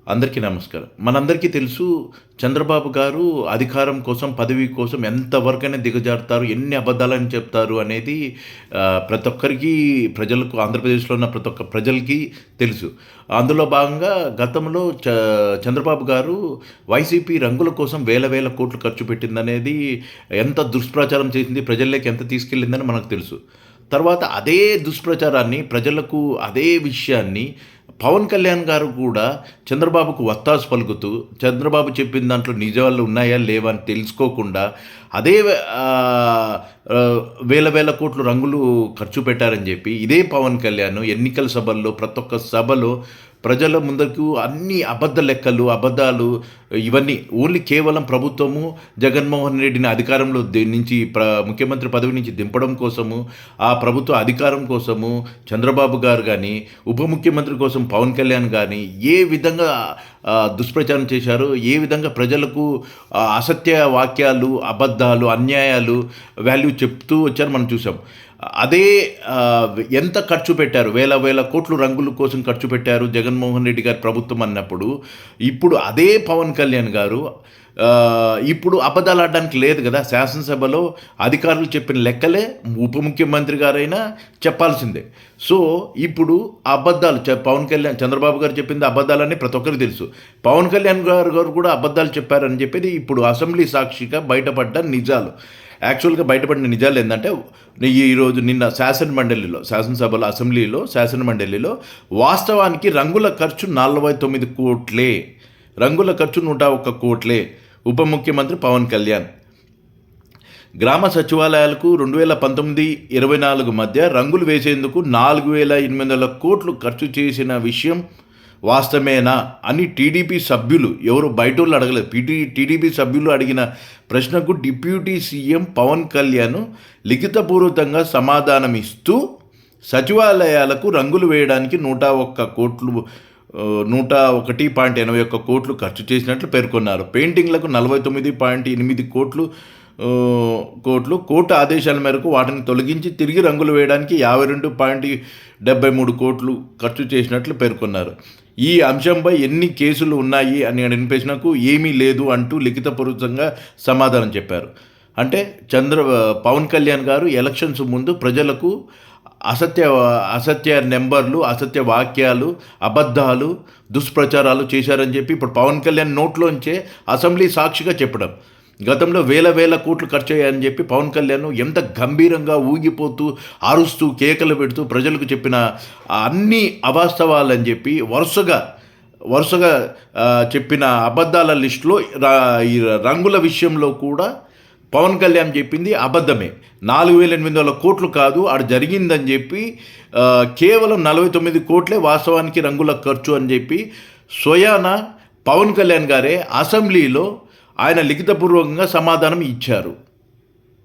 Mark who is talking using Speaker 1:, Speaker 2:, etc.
Speaker 1: అందరికీ నమస్కారం. మనందరికీ తెలుసు చంద్రబాబు గారు అధికారం కోసం, పదవి కోసం ఎంతవరకైనా దిగజారుతారు, ఎన్ని అబద్ధాలని చెప్తారు అనేది ప్రతి ఒక్కరికి ప్రజలకు ఆంధ్రప్రదేశ్‌లో ఉన్న ప్రతి ఒక్క ప్రజలకి తెలుసు. అందులో భాగంగా గతంలో చంద్రబాబు గారు వైసీపీ రంగుల కోసం వేల వేల కోట్లు ఖర్చు పెట్టిందనేది ఎంత దుష్ప్రచారం చేసింది, ప్రజల్లోకి ఎంత తీసుకెళ్ళిందని మనకు తెలుసు. తర్వాత అదే దుష్ప్రచారాన్ని ప్రజలకు అదే విషయాన్ని పవన్ కళ్యాణ్ గారు కూడా చంద్రబాబుకు వత్తాసు పలుకుతూ, చంద్రబాబు చెప్పిన దాంట్లో నిజాలు ఉన్నాయా లేవా అని తెలుసుకోకుండా అదే వేల వేల కోట్లు రంగులు ఖర్చు పెట్టారని చెప్పి ఇదే పవన్ కళ్యాణ్ ఎన్నికల సభల్లో ప్రతి ఒక్క సభలో ప్రజల ముందరకు అన్ని అబద్ధ లెక్కలు, అబద్ధాలు ఇవన్నీ ఓన్లీ కేవలం ప్రభుత్వము జగన్మోహన్ రెడ్డిని అధికారంలో నుంచి ముఖ్యమంత్రి పదవి నుంచి దింపడం కోసము, ఆ ప్రభుత్వ అధికారం కోసము చంద్రబాబు గారు కానీ, ఉప ముఖ్యమంత్రి కోసం పవన్ కళ్యాణ్ కానీ ఏ విధంగా దుష్ప్రచారం చేశారు, ఏ విధంగా ప్రజలకు అసత్య వాక్యాలు, అబద్ధాలు, అన్యాయాలు వాల్యూ చెప్తూ వచ్చారు మనం చూసాం. అదే ఎంత ఖర్చు పెట్టారు, వేల వేల కోట్లు రంగుల కోసం ఖర్చు పెట్టారు జగన్మోహన్ రెడ్డి గారి ప్రభుత్వం అన్నప్పుడు, ఇప్పుడు అదే పవన్ కళ్యాణ్ గారు ఇప్పుడు అబద్ధాలు ఆడడానికి లేదు కదా. శాసనసభలో అధికారులు చెప్పిన లెక్కలే ఉప ముఖ్యమంత్రి గారైనా చెప్పాల్సిందే. సో ఇప్పుడు అబద్ధాలు పవన్ కళ్యాణ్, చంద్రబాబు గారు చెప్పింది అబద్ధాలని ప్రతి ఒక్కరికి తెలుసు. పవన్ కళ్యాణ్ గారు కూడా అబద్ధాలు చెప్పారని చెప్పేది ఇప్పుడు అసెంబ్లీ సాక్షిగా బయటపడ్డ నిజాలు. యాక్చువల్గా బయటపడిన నిజాలు ఏంటంటే, ఈరోజు నిన్న శాసనసభలో శాసనమండలిలో వాస్తవానికి రంగుల ఖర్చు 49 కోట్లే, రంగుల ఖర్చు 101 కోట్లే. ఉప ముఖ్యమంత్రి పవన్ కళ్యాణ్ గ్రామ సచివాలయాలకు 2019-24 మధ్య రంగులు వేసేందుకు 4,800 కోట్లు ఖర్చు చేసిన విషయం వాస్తవేనా అని టీడీపీ సభ్యులు, ఎవరు బయటోళ్ళు అడగలేదు, టీడీపీ సభ్యులు అడిగిన ప్రశ్నకు డిప్యూటీ సీఎం పవన్ కళ్యాణ్ లిఖితపూర్వకంగా సమాధానం ఇస్తూ సచివాలయాలకు రంగులు వేయడానికి 101.81 కోట్లు ఖర్చు చేసినట్లు పేర్కొన్నారు. పెయింటింగ్లకు 49.8 కోట్లు కోర్టు ఆదేశాల మేరకు వాటిని తొలగించి తిరిగి రంగులు వేయడానికి 52.73 కోట్లు ఖర్చు చేసినట్లు పేర్కొన్నారు. ఈ అంశంపై ఎన్ని కేసులు ఉన్నాయి అని అడిగిన ప్రశ్నకు ఏమీ లేదు అంటూ లిఖితపూర్వకంగా సమాధానం చెప్పారు. అంటే పవన్ కళ్యాణ్ గారు ఎలక్షన్స్ ముందు ప్రజలకు అసత్య నెంబర్లు, అసత్య వాక్యాలు, అబద్ధాలు, దుష్ప్రచారాలు చేశారని చెప్పి ఇప్పుడు పవన్ కళ్యాణ్ నోట్లోంచే అసెంబ్లీ సాక్షిగా చెప్పడం. గతంలో వేల వేల కోట్లు ఖర్చు అయ్యాయని చెప్పి పవన్ కళ్యాణ్ ఎంత గంభీరంగా ఊగిపోతూ, అరుస్తూ, కేకలు పెడుతూ ప్రజలకు చెప్పిన అన్ని అవాస్తవాలని చెప్పి వరుసగా చెప్పిన అబద్ధాల లిస్టులో ఈ రంగుల విషయంలో కూడా పవన్ కళ్యాణ్ చెప్పింది అబద్ధమే. 4,800 కోట్లు కాదు ఆడ జరిగిందని చెప్పి, కేవలం 49 కోట్లే వాస్తవానికి రంగుల ఖర్చు అని చెప్పి స్వయాన పవన్ కళ్యాణ్ గారే అసెంబ్లీలో ఆయన లిఖితపూర్వకంగా సమాధానం ఇచ్చారు.